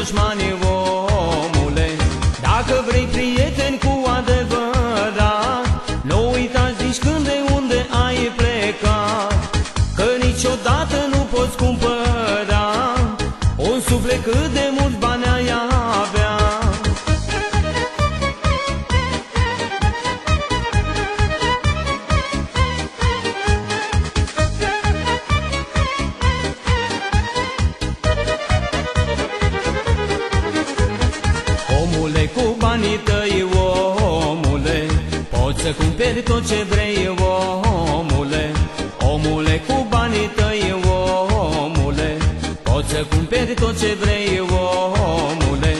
dușmani, omule. Dacă vrei prieteni cu adevărat, nu uitați nici când de unde ai plecat, că niciodată nu poți cumpăra un suflet cât de mulți bani ai avea. Omule, cu banii tăi, omule, poți să cumperi tot ce vrei, omule. Omule, cu banii tăi, omule, poți să cumperi tot ce vrei, omule.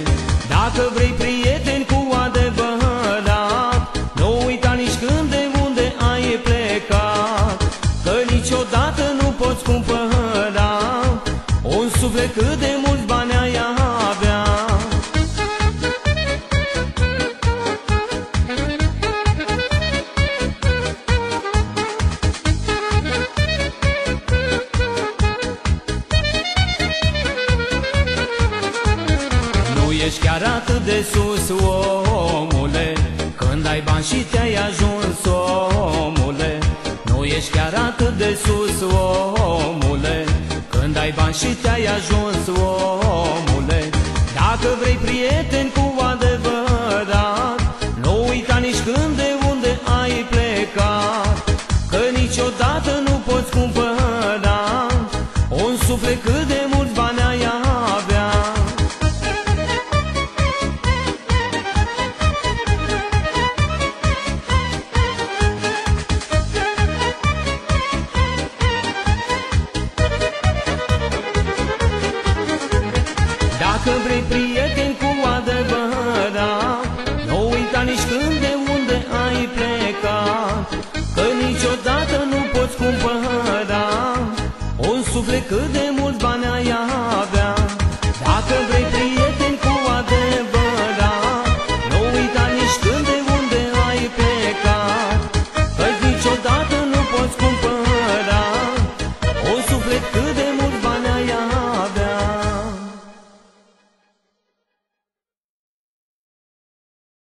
Dacă vrei prieteni cu adevărat, nu uita nici când de unde ai plecat, că niciodată nu poți cumpăra un suflet cât de mulți bani ai avea. Ești chiar atât de sus, omule, când ai bani și te-ai ajuns, omule. Nu ești chiar atât de sus, omule, când ai bani și te-ai ajuns, omule. Dacă vrei prieteni cu adevărat, nu uita nici când de unde ai plecat, că niciodată nu poți cumpăra un suflet cât de mulți bani ai avea. Dacă vrei prieteni cu adevărat, nu uita nici când de unde ai plecat, că niciodată nu poți cumpăra un suflet cât de mult